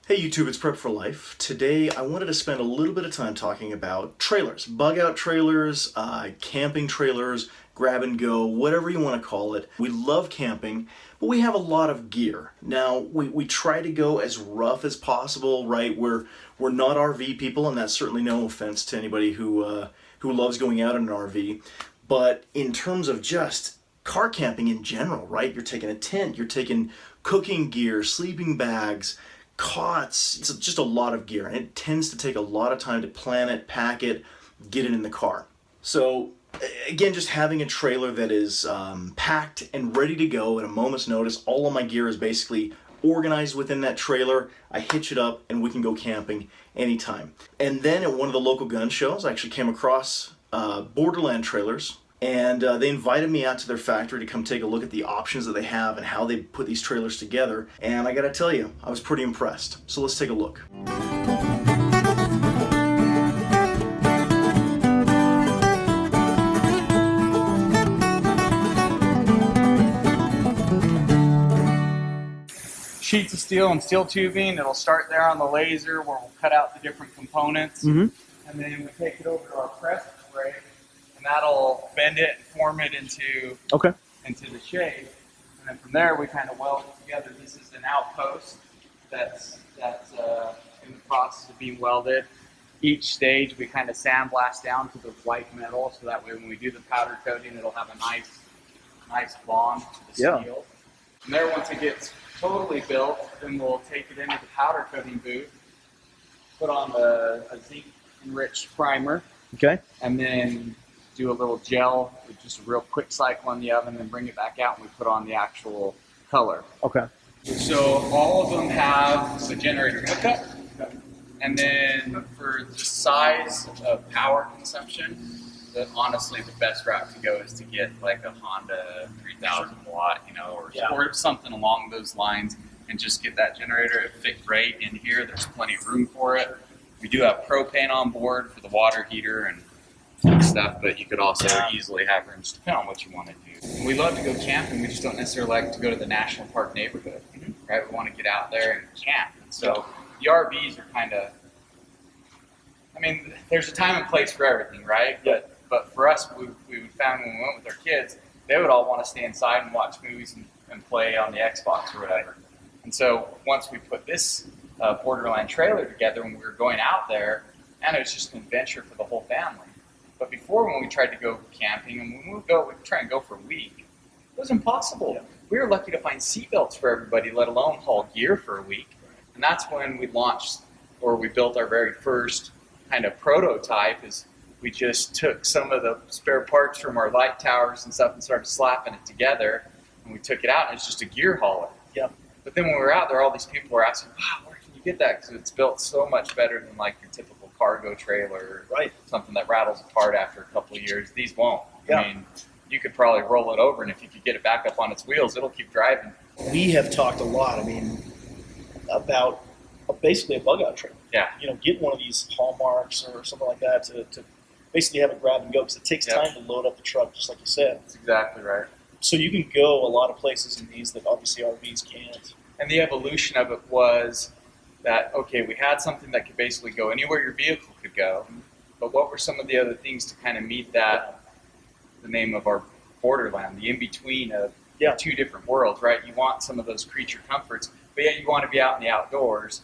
Hey YouTube, it's Prep for Life. Today I wanted to spend a little bit of time talking about trailers, bug out trailers, camping trailers, grab and go, whatever you want to call it. We love camping, but we have a lot of gear. Now we try to go as rough as possible, right? We're not RV people, and that's certainly no offense to anybody who loves going out in an RV. But in terms of just car camping in general, right? You're taking a tent, you're taking cooking gear, sleeping bags, cots. It's just a lot of gear, and it tends to take a lot of time to plan it, pack it, get it in the car. So again, just having a trailer that is packed and ready to go at a moment's notice. All of my gear is basically organized within that trailer. I hitch it up and we can go camping anytime. And then at one of the local gun shows, I actually came across Borderland trailers. And they invited me out to their factory to come take a look at the options that they have and how they put these trailers together. And I gotta tell you, I was pretty impressed. So let's take a look. Sheets of steel and steel tubing. It'll start there on the laser where we'll cut out the different components. And then we take it over to our press spray. And that'll bend it and form it into the shape. And then from there, we kind of weld it together. This is an outpost that's in the process of being welded. Each stage, we kind of sandblast down to the white metal, so that way when we do the powder coating, it'll have a nice bond to the steel. From there, once it gets totally built, then we'll take it into the powder coating booth, put on a zinc-enriched primer, and then do a little gel, with just a real quick cycle in the oven, then bring it back out and we put on the actual color. So all of them have a generator hookup, and then for the size of power consumption, honestly the best route to go is to get like a Honda 3000 watt, or something along those lines, and just get that generator at a fixed rate in here. There's plenty of room for it. We do have propane on board for the water heater and stuff, but you could also easily have rooms depending on what you want to do. We love to go camping, we just don't necessarily like to go to the national park neighborhood, right? We want to get out there and camp. And so the RVs are kind of, there's a time and place for everything, right? But for us, we found when we went with our kids, they would all want to stay inside and watch movies and play on the Xbox or whatever. And so once we put this Borderland trailer together, when we were going out there, and it was just an adventure for the whole family. But before, when we tried to go camping, and when we would try and go for a week, it was impossible. We were lucky to find seatbelts for everybody, let alone haul gear for a week. And that's when we launched, or we built our very first kind of prototype, is we just took some of the spare parts from our light towers and stuff and started slapping it together. And we took it out, and it's just a gear hauler. But then when we were out there, all these people were asking, wow, where can you get that? Because it's built so much better than like your typical cargo trailer, something that rattles apart after a couple of years. These won't. You could probably roll it over, and if you could get it back up on its wheels, it'll keep driving. We have talked a lot, about basically a bug out trailer. Get one of these Hallmarks or something like that to basically have it grab and go, because it takes time to load up the truck, just like you said. That's exactly right. So you can go a lot of places in these that obviously RVs can't. And the evolution of it was that, okay, we had something that could basically go anywhere your vehicle could go, but what were some of the other things to kind of meet that, the name of our Borderland, the in-between of two different worlds, right? You want some of those creature comforts, but yet you want to be out in the outdoors.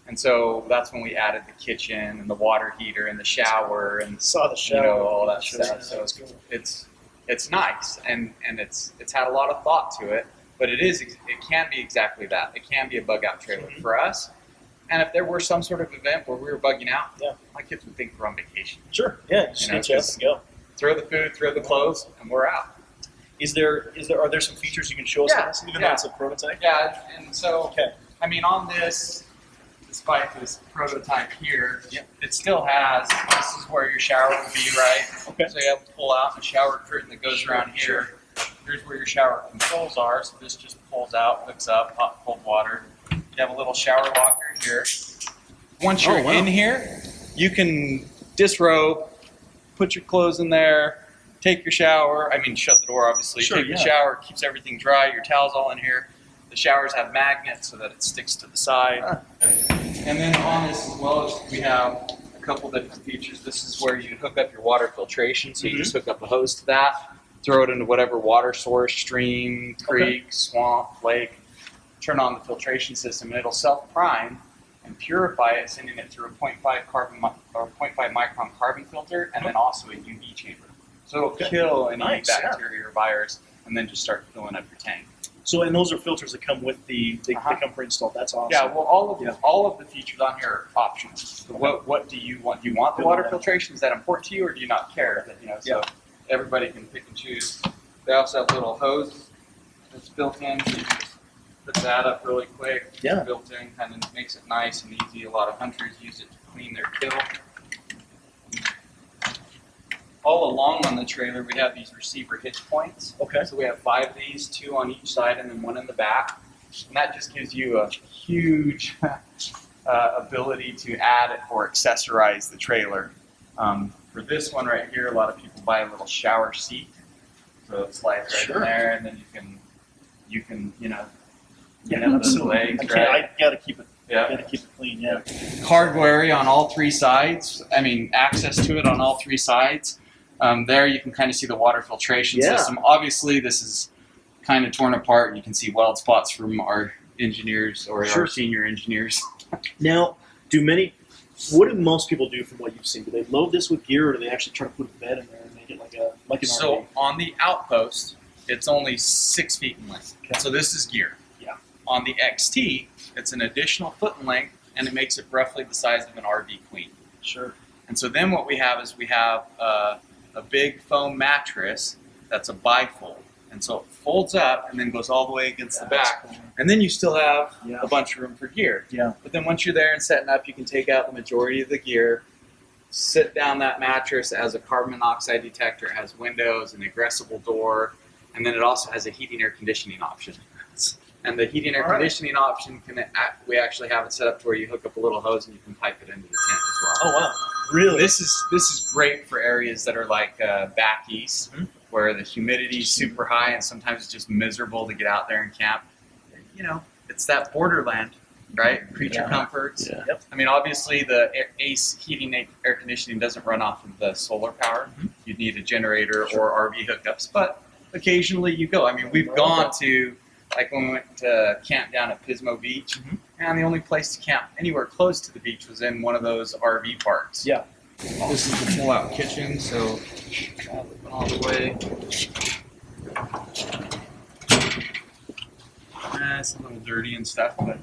And so that's when we added the kitchen and the water heater and the shower and all that stuff. So it's nice, and it's had a lot of thought to it, but it can be exactly that. It can be a bug out trailer for us. And if there were some sort of event where we were bugging out, my kids would think we're on vacation. Just go. Throw the food, throw the clothes, and we're out. Are there some features you can show us? Even though it's a prototype? And so, on this, despite this prototype here, it still has, this is where your shower would be, right? So you have to pull out the shower curtain that goes around here. Here's where your shower controls are. So this just pulls out, hooks up, hot, cold water. You have a little shower locker here. Once you're in here, you can disrobe, put your clothes in there, take your shower. Shut the door, obviously. Take your shower, keeps everything dry. Your towel's all in here. The showers have magnets so that it sticks to the side. And then on this as well, we have a couple different features. This is where you hook up your water filtration. So you just hook up a hose to that, throw it into whatever water source, stream, creek, swamp, lake, turn on the filtration system, and it'll self-prime and purify it, sending it through a 0.5 micron carbon filter, and then also a UV chamber. So it'll kill any bacteria or virus, and then just start filling up your tank. So, and those are filters that come with they come pre-installed. That's awesome. Yeah, well, all of the features on here are optional. So what do you want? Do you want the water filtration? Is that important to you, or do you not care? That, so everybody can pick and choose. They also have a little hose that's built in. So you can just put that up really quick. Yeah. It's built in, kind of makes it nice and easy. A lot of hunters use it to clean their kill. All along on the trailer, we have these receiver hitch points. Okay. So we have 5 of these, 2 on each side and then 1 in the back. And that just gives you a huge ability to add or accessorize the trailer. For this one right here, a lot of people buy a little shower seat. So it slides right in there, and then you can the legs, I gotta keep it. Yeah. Gotta keep it clean. Yeah. Cargo area on all 3 sides. I mean, access to it on all 3 sides. There you can kind of see the water filtration system. Obviously, this is kind of torn apart. You can see weld spots from our engineers or our senior engineers. Now, what do most people do from what you've seen? Do they load this with gear, or do they actually try to put a bed in there and make it like an So RV? on the Outpost, it's only 6 feet in length. Okay. So this is gear. Yeah. On the XT, it's an additional foot in length, and it makes it roughly the size of an RV queen. Sure. And so then what we have is a big foam mattress that's a bifold. And so it folds up and then goes all the way against the back. Cool. And then you still have a bunch of room for gear. Yeah. But then once you're there and setting up, you can take out the majority of the gear, sit down that mattress. It has a carbon monoxide detector, it has windows, an egressible door, and then it also has a heating air conditioning option. And the heating air conditioning option, we actually have it set up to where you hook up a little hose and you can pipe it into the tent as well. Oh wow! Really? This is great for areas that are like back east, where the humidity is super high and sometimes it's just miserable to get out there and camp. It's that borderland, right? Creature comforts. Yeah. Yep. I mean, obviously the ACE heating air conditioning doesn't run off of the solar power. You'd need a generator or RV hookups, but occasionally you go. I mean, we've gone to, like when we went to camp down at Pismo Beach, and the only place to camp anywhere close to the beach was in one of those RV parks. Yeah. This is the pull-out kitchen, so all the way. It's a little dirty and stuff, but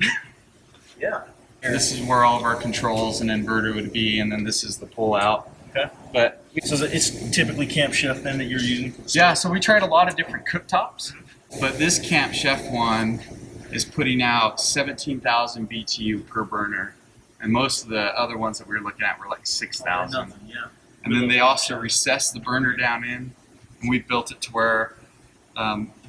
Yeah. this is where all of our controls and inverter would be, and then this is the pull-out. Okay. But So it's typically Camp Chef then that you're using? yeah, so we tried a lot of different cooktops, but this Camp Chef one is putting out 17,000 BTU per burner, and most of the other ones that we were looking at were like 6,000. Yeah. And then they also recessed the burner down in, and we built it to where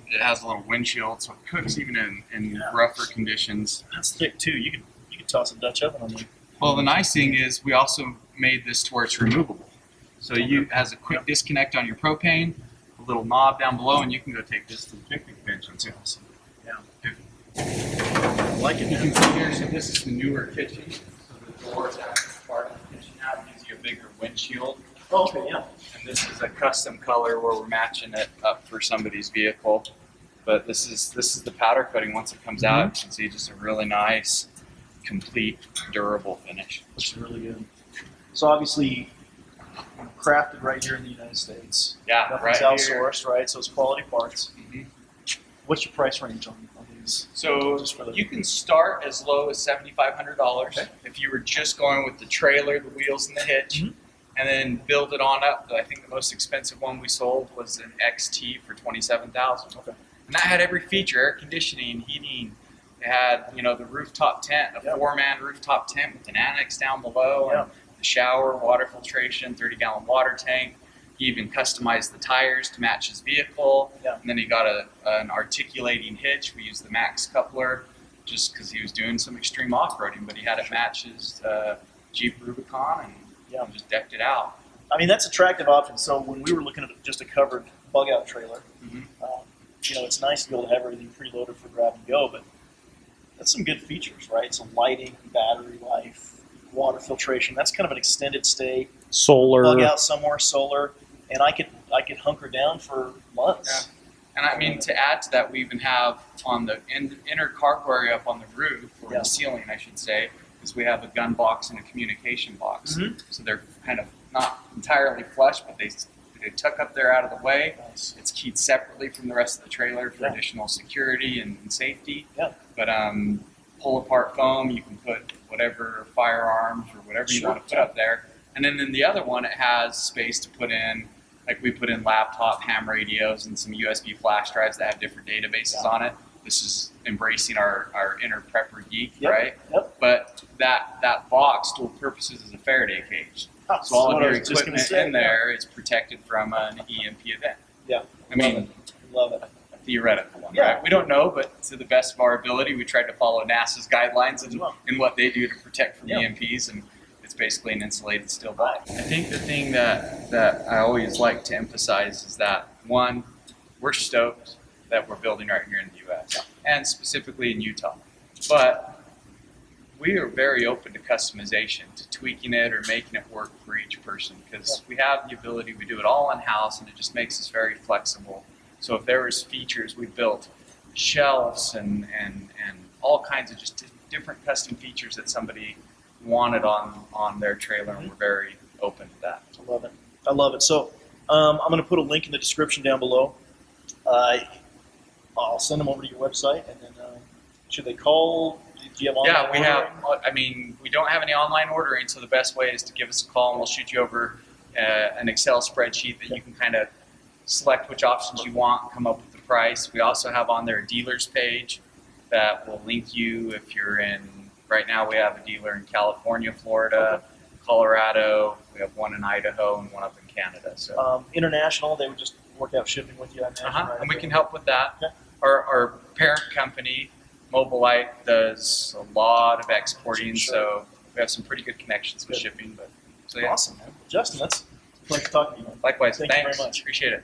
it has a little windshield, so it cooks even in rougher conditions. That's thick too. You could toss a Dutch oven on there. Well, the nice thing is we also made this to where it's removable. So it has a quick disconnect on your propane, a little knob down below, and you can go take this to the picnic bench. That's awesome. Yeah. I like it. You can see here, so this is the newer kitchen. So the doors actually part of the kitchen now. It gives you a bigger windshield. Oh, okay, yeah. And this is a custom color where we're matching it up for somebody's vehicle. But this is the powder coating. Once it comes out, you can see just a really nice, complete, durable finish. Looks really good. So obviously, crafted right here in the United States. Yeah, Nothing's right outsourced, right? So it's quality parts. Mhm. What's your price range on these? So Just for the- you can start as low as $7,500 if you were just going with the trailer, the wheels, and the hitch, and then build it on up. I think the most expensive one we sold was an XT for $27,000. Okay. And that had every feature: air conditioning, heating. It had, the rooftop tent, a 4-man rooftop tent with an annex down below, and the shower, water filtration, 30-gallon water tank. He even customized the tires to match his vehicle. Yeah. And then he got an articulating hitch. We used the Max coupler just because he was doing some extreme off-roading, but he had it match his Jeep Rubicon and just decked it out. I mean, that's attractive option. So when we were looking at just a covered bug-out trailer, it's nice to be able to have everything preloaded for grab and go, but That's some good features, right? So lighting, battery life, water filtration. That's kind of an extended stay. Solar. Bug out somewhere, solar, and I could hunker down for months. And I mean, to add to that, we even have on the inner cargo area up on the roof, or the ceiling, I should say, is we have a gun box and a communication box. So they're kind of not entirely flush, but they tuck up there out of the way. Nice. It's keyed separately from the rest of the trailer for additional security and safety. Yeah. But pull apart foam, you can put whatever firearms or whatever you want to put up there. And then in the other one, it has space to put in, like we put in laptop ham radios and some USB flash drives that have different databases on it. This is embracing our inner prepper geek, right? Yep. But that box, dual purposes, is a Faraday cage. So all of your equipment in there is protected from an EMP event. Yeah. I mean, love it. a theoretical one, right? We don't know, but to the best of our ability, we tried to follow NASA's guidelines and what they do to protect from EMPs, and it's basically an insulated steel box. I think the thing that I always like to emphasize is that, one, we're stoked that we're building right here in the U.S. and specifically in Utah. But we are very open to customization, to tweaking it or making it work for each person, because we have the ability, we do it all in-house, and it just makes us very flexible. So if there was features, we built shelves and all kinds of just different custom features that somebody wanted on their trailer, and we're very open to that. I love it. I love it. So I'm going to put a link in the description down below. I'll send them over to your website, and then should they call? Do you have online we ordering? have. I mean, we don't have any online ordering, so the best way is to give us a call, and we'll shoot you over an Excel spreadsheet that you can kind of select which options you want, come up with the price. We also have on there a dealer's page that will link you if you're in. Right now, we have a dealer in California, Florida, Colorado. We have one in Idaho and one up in Canada. So International, they would just work out shipping with you, I imagine. Right? and we can help with that. Okay. Our parent company, Mobilite, does a lot of exporting, so we have some pretty good connections with shipping. But so Awesome, man. Justin, that's a pleasure talking to you. Likewise, Thank you thanks. very much. Appreciate it.